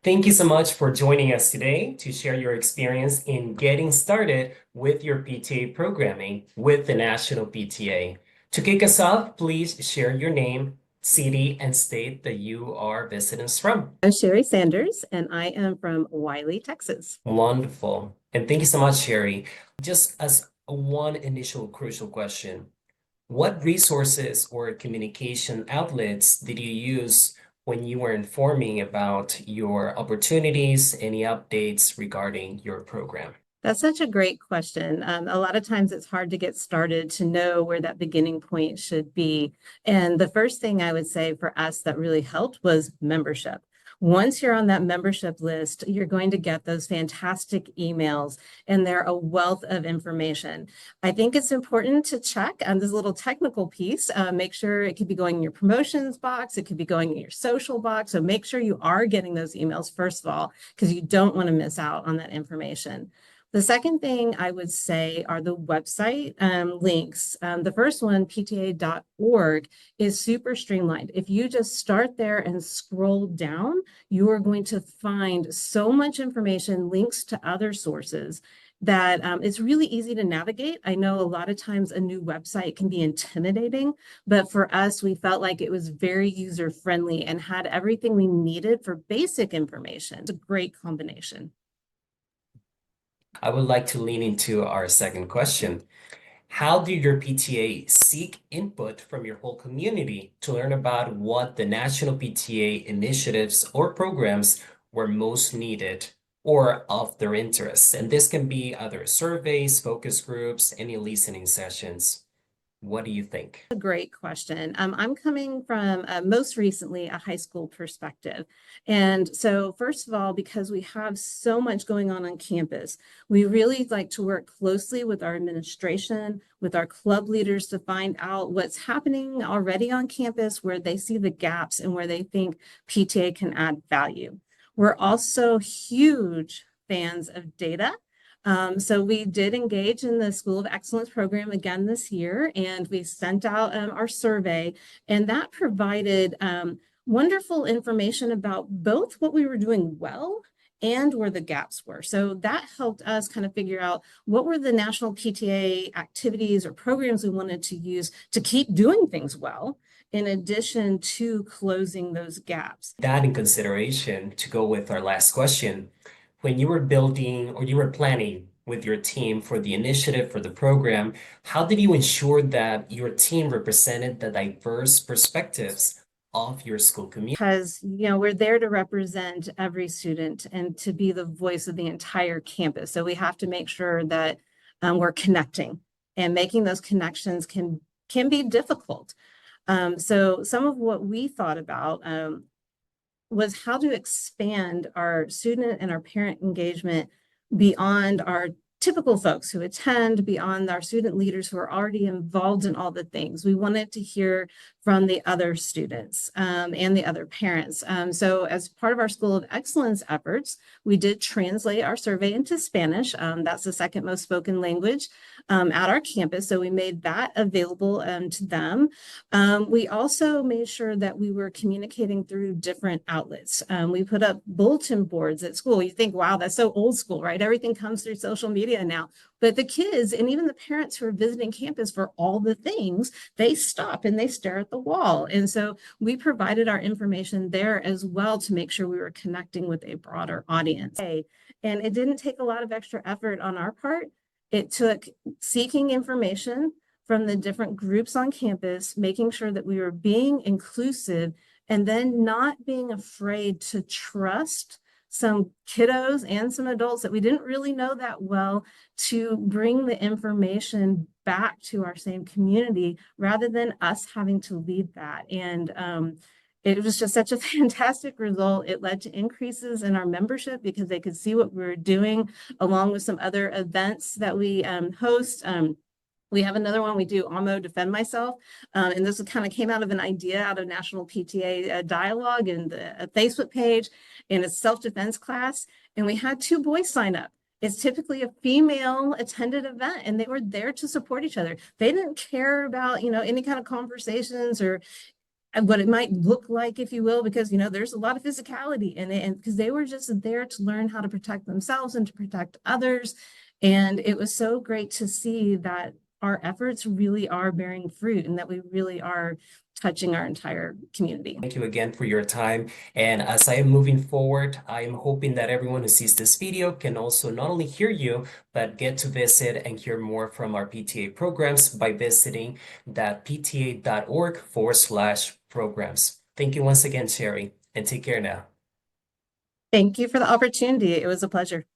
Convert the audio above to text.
Thank you so much for joining us today to share your experience in getting started with your PTA programming with the National PTA. To kick us off, please share your name, city, and state that you are visiting us from. I'm Sherry Sanders, and I am from Wiley, Texas. Wonderful. And thank you so much, Sherry. Just as one initial crucial question, what resources or communication outlets did you use when you were informing about your opportunities, any updates regarding your program? That's such a great question. A lot of times it's hard to get started to know where that beginning point should be. And the first thing I would say for us that really helped was membership. Once you're on that membership list, you're going to get those fantastic emails, and they're a wealth of information. I think it's important to check on this little technical piece. Make sure it could be going in your promotions box, it could be going in your social box. So make sure you are getting those emails, first of all, because you don't want to miss out on that information. The second thing I would say are the website links. The first one, pta.org, is super streamlined. If you just start there and scroll down, you are going to find so much information, links to other sources that it's really easy to navigate. I know a lot of times a new website can be intimidating, but for us, we felt like it was very user-friendly and had everything we needed for basic information. It's a great combination. I would like to lean into our second question. How do your PTA seek input from your whole community to learn about what the National PTA initiatives or programs were most needed or of their interest? And this can be other surveys, focus groups, any listening sessions. What do you think? A great question. I'm coming from most recently a high school perspective. And so, first of all, because we have so much going on campus, we really like to work closely with our administration, with our club leaders to find out what's happening already on campus, where they see the gaps and where they think PTA can add value. We're also huge fans of data. So we did engage in the School of Excellence program again this year, and we sent out our survey, and that provided wonderful information about both what we were doing well and where the gaps were. So that helped us kind of figure out what were the national PTA activities or programs we wanted to use to keep doing things well, in addition to closing those gaps. That in consideration, to go with our last question, when you were building or you were planning with your team for the initiative for the program, how did you ensure that your team represented the diverse perspectives of your school community? Because we're there to represent every student and to be the voice of the entire campus. So we have to make sure that we're connecting, and making those connections can be difficult. So some of what we thought about was how to expand our student and our parent engagement beyond our typical folks who attend, beyond our student leaders who are already involved in all the things. We wanted to hear from the other students and the other parents. So as part of our School of Excellence efforts, we did translate our survey into Spanish. That's the second most spoken language at our campus. So we made that available to them. We also made sure that we were communicating through different outlets. We put up bulletin boards at school. You think, wow, that's so old school, right? Everything comes through social media now. But the kids and even the parents who are visiting campus for all the things, they stop and they stare at the wall. And so we provided our information there as well to make sure we were connecting with a broader audience. And it didn't take a lot of extra effort on our part. It took seeking information from the different groups on campus, making sure that we were being inclusive, and then not being afraid to trust some kiddos and some adults that we didn't really know that well to bring the information back to our same community rather than us having to lead that. And it was just such a fantastic result. It led to increases in our membership because they could see what we were doing, along with some other events that we host. We have another one we do, Almo Defend Myself. And this kind of came out of an idea out of National PTA dialogue and a Facebook page, and a self-defense class. And we had 2 boys sign up. It's typically a female attended event, and they were there to support each other. They didn't care about, any kind of conversations or what it might look like, if you will, because, you know, there's a lot of physicality in it, and because they were just there to learn how to protect themselves and to protect others. And it was so great to see that our efforts really are bearing fruit and that we really are touching our entire community. Thank you again for your time. And as I am moving forward, I am hoping that everyone who sees this video can also not only hear you, but get to visit and hear more from our PTA programs by visiting that pta.org/programs. Thank you once again, Sherry, and take care now. Thank you for the opportunity. It was a pleasure.